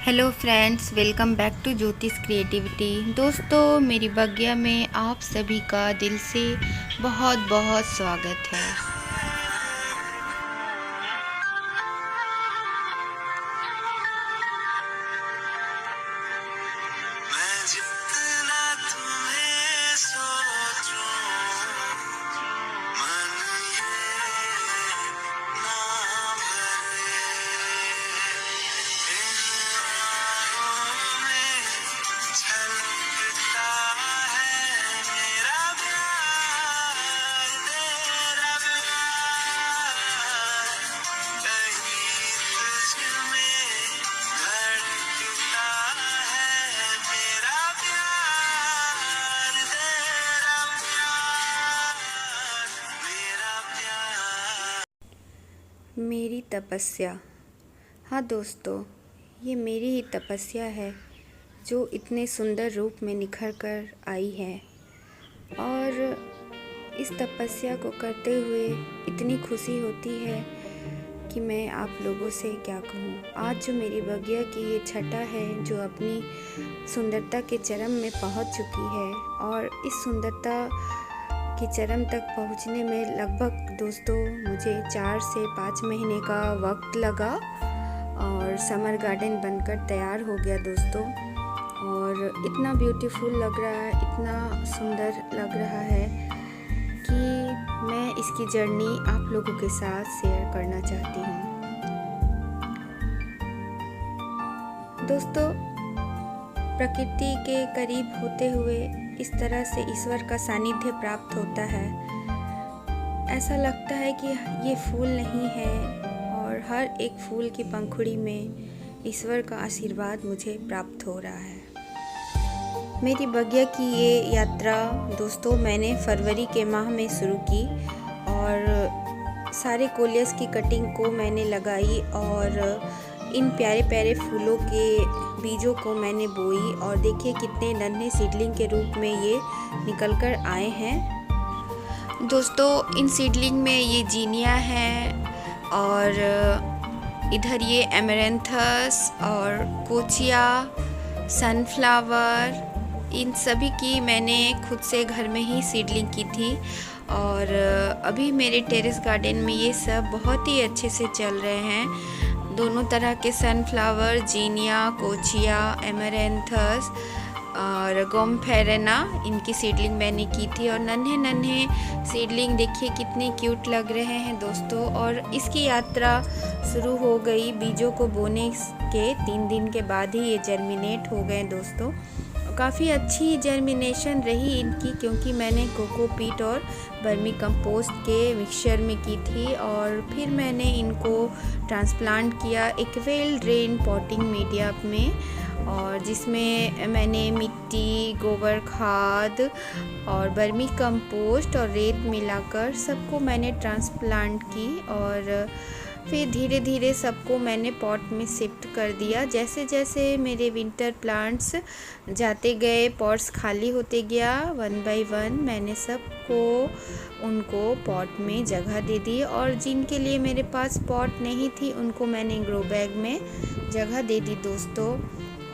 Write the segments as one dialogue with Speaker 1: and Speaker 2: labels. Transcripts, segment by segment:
Speaker 1: Hello friends, welcome back to Jyotish creativity. दोस्तों, मेरी बगिया में आप सभी का दिल से बहुत बहुत स्वागत है। मैं जितना तुम्हें सोचूं, मन ये ना भरे। इन आँखों में छलकता है मेरा प्यार, तेरा प्यार। कहीं तुझ में धड़कता है मेरा प्यार, तेरा प्यार, मेरा प्यार। मेरी तपस्या। हाँ दोस्तों, ये मेरी ही तपस्या है जो इतने सुंदर रूप में निखर कर आई है। और इस तपस्या को करते हुए इतनी खुशी होती है कि मैं आप लोगों से क्या कहूँ। आज जो मेरी बगिया की ये छटा है जो अपनी सुंदरता के चरम में पहुँच चुकी है, और इस सुंदरता की चरम तक पहुँचने में लगभग दोस्तों मुझे 4 से 5 महीने का वक्त लगा और समर गार्डन बनकर तैयार हो गया दोस्तों। और इतना ब्यूटीफुल लग रहा है, इतना सुंदर लग रहा है कि मैं इसकी जर्नी आप लोगों के साथ शेयर करना चाहती हूँ। दोस्तों, प्रकृति के करीब होते हुए इस तरह से ईश्वर का सानिध्य प्राप्त होता है। ऐसा लगता है कि ये फूल नहीं है, और हर एक फूल की पंखुड़ी में ईश्वर का आशीर्वाद मुझे प्राप्त हो रहा है। मेरी बगिया की ये यात्रा दोस्तों मैंने फरवरी के माह में शुरू की, और सारे कोलियस की कटिंग को मैंने लगाई और इन प्यारे प्यारे फूलों के बीजों को मैंने बोई। और देखिए कितने नन्हे सीडलिंग के रूप में ये निकल कर आए हैं। दोस्तों, इन सीडलिंग में ये जीनिया है, और इधर ये एमेरेंथस और कोचिया, सनफ्लावर, इन सभी की मैंने खुद से घर में ही सीडलिंग की थी। और अभी मेरे टेरेस गार्डन में ये सब बहुत ही अच्छे से चल रहे हैं। दोनों तरह के सनफ्लावर, जीनिया, कोचिया, एमेरेंथस और गोम्फेरेना, इनकी सीडलिंग मैंने की थी। और नन्हे नन्हे सीडलिंग देखिए कितने क्यूट लग रहे हैं दोस्तों। और इसकी यात्रा शुरू हो गई बीजों को बोने के 3 दिन के बाद ही ये जर्मिनेट हो गए दोस्तों। काफ़ी अच्छी जर्मिनेशन रही इनकी, क्योंकि मैंने कोकोपीट और वर्मी कंपोस्ट के मिक्सचर में की थी। और फिर मैंने इनको ट्रांसप्लांट किया एक वेल ड्रेन पॉटिंग मीडिया में, और जिसमें मैंने मिट्टी, गोबर खाद और वर्मी कंपोस्ट और रेत मिलाकर सबको मैंने ट्रांसप्लांट की। और फिर धीरे धीरे सबको मैंने पॉट में शिफ्ट कर दिया। जैसे जैसे मेरे विंटर प्लांट्स जाते गए, पॉट्स खाली होते गया, 1 बाय 1 मैंने सबको उनको पॉट में जगह दे दी। और जिनके लिए मेरे पास पॉट नहीं थी उनको मैंने ग्रो बैग में जगह दे दी दोस्तों।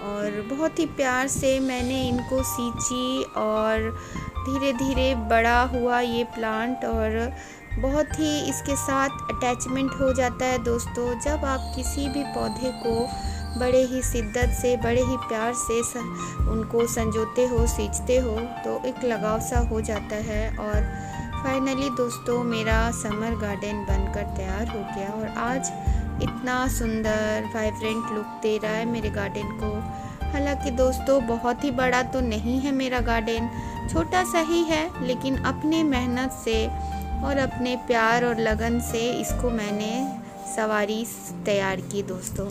Speaker 1: और बहुत ही प्यार से मैंने इनको सींची, और धीरे धीरे बड़ा हुआ ये प्लांट, और बहुत ही इसके साथ अटैचमेंट हो जाता है दोस्तों। जब आप किसी भी पौधे को बड़े ही शिद्दत से, बड़े ही प्यार से उनको संजोते हो, सींचते हो, तो एक लगाव सा हो जाता है। और फाइनली दोस्तों मेरा समर गार्डन बनकर तैयार हो गया, और आज इतना सुंदर वाइब्रेंट लुक दे रहा है मेरे गार्डन को। हालांकि दोस्तों बहुत ही बड़ा तो नहीं है मेरा गार्डन, छोटा सा ही है, लेकिन अपने मेहनत से और अपने प्यार और लगन से इसको मैंने सवारी तैयार की दोस्तों।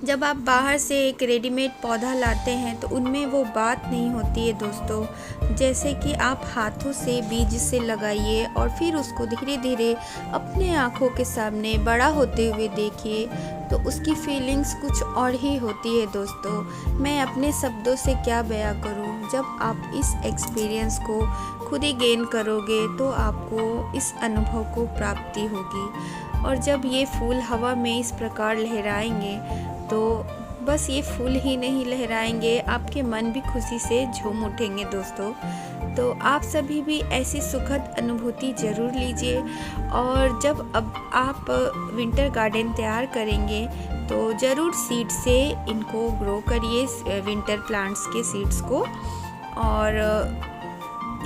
Speaker 1: जब आप बाहर से एक रेडीमेड पौधा लाते हैं तो उनमें वो बात नहीं होती है दोस्तों। जैसे कि आप हाथों से बीज से लगाइए और फिर उसको धीरे धीरे अपने आँखों के सामने बड़ा होते हुए देखिए, तो उसकी फीलिंग्स कुछ और ही होती है दोस्तों। मैं अपने शब्दों से क्या बयां करूं। जब आप इस एक्सपीरियंस को खुद ही गेन करोगे तो आपको इस अनुभव को प्राप्ति होगी। और जब ये फूल हवा में इस प्रकार लहराएंगे तो बस ये फूल ही नहीं लहराएंगे, आपके मन भी खुशी से झूम उठेंगे दोस्तों। तो आप सभी भी ऐसी सुखद अनुभूति ज़रूर लीजिए। और जब अब आप विंटर गार्डन तैयार करेंगे तो ज़रूर सीड से इनको ग्रो करिए, विंटर प्लांट्स के सीड्स को। और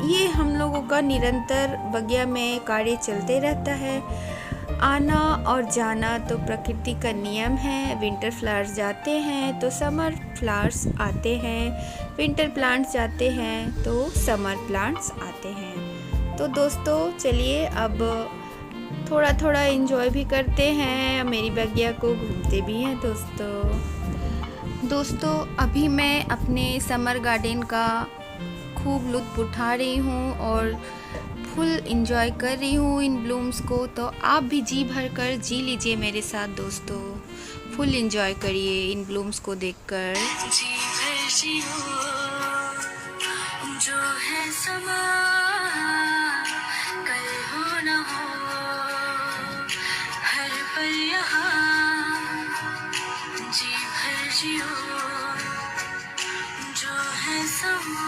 Speaker 1: ये हम लोगों का निरंतर बगिया में कार्य चलते रहता है, आना और जाना तो प्रकृति का नियम है। विंटर फ्लावर्स जाते हैं तो समर फ्लावर्स आते हैं, विंटर प्लांट्स जाते हैं तो समर प्लांट्स आते हैं। तो दोस्तों चलिए अब थोड़ा थोड़ा एंजॉय भी करते हैं, मेरी बगिया को घूमते भी हैं दोस्तों अभी मैं अपने समर गार्डन का खूब लुत्फ़ उठा रही हूँ और फुल इंजॉय कर रही हूँ इन ब्लूम्स को। तो आप भी जी भर कर जी लीजिए मेरे साथ दोस्तों, फुल इंजॉय करिए इन ब्लूम्स को देखकर।
Speaker 2: जी भर जियो जो है समा, कल हो न हो हर पल यहाँ। जी भर जियो जो है समा,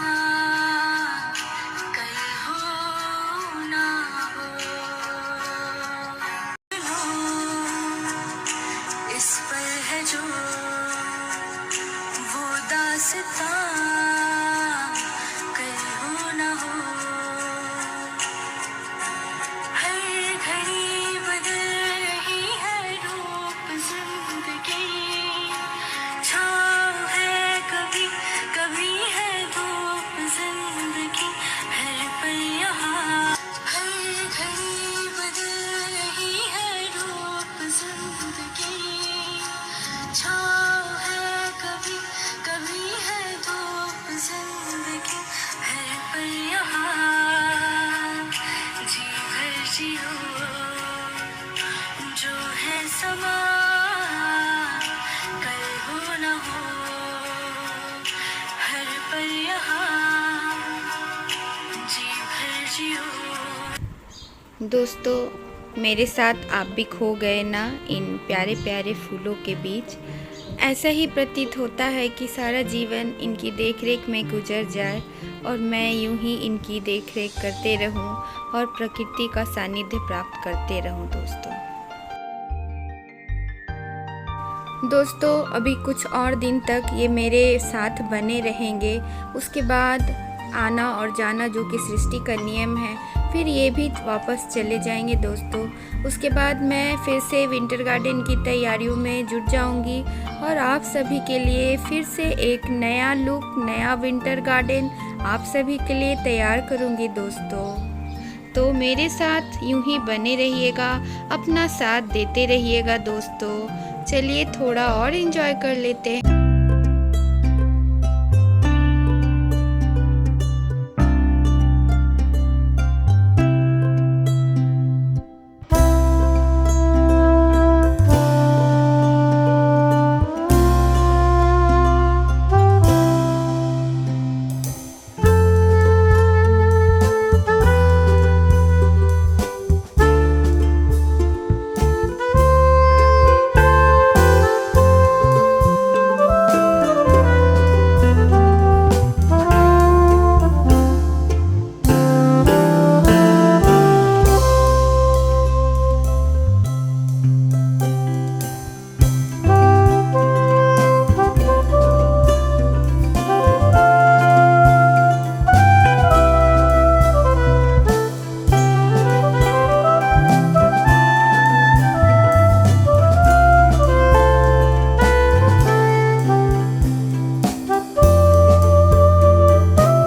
Speaker 2: जो है समा, कल हो न हो हर पल यहाँ। जी भर जियो।
Speaker 1: दोस्तों मेरे साथ आप भी खो गए ना इन प्यारे प्यारे फूलों के बीच। ऐसा ही प्रतीत होता है कि सारा जीवन इनकी देखरेख में गुजर जाए और मैं यूं ही इनकी देखरेख करते रहूं और प्रकृति का सानिध्य प्राप्त करते रहूं दोस्तों अभी कुछ और दिन तक ये मेरे साथ बने रहेंगे, उसके बाद आना और जाना जो कि सृष्टि का नियम है, फिर ये भी वापस चले जाएंगे दोस्तों। उसके बाद मैं फिर से विंटर गार्डन की तैयारियों में जुट जाऊंगी और आप सभी के लिए फिर से एक नया लुक, नया विंटर गार्डन आप सभी के लिए तैयार करूंगी दोस्तों। तो मेरे साथ यूं ही बने रहिएगा, अपना साथ देते रहिएगा दोस्तों। चलिए थोड़ा और एंजॉय कर लेते हैं।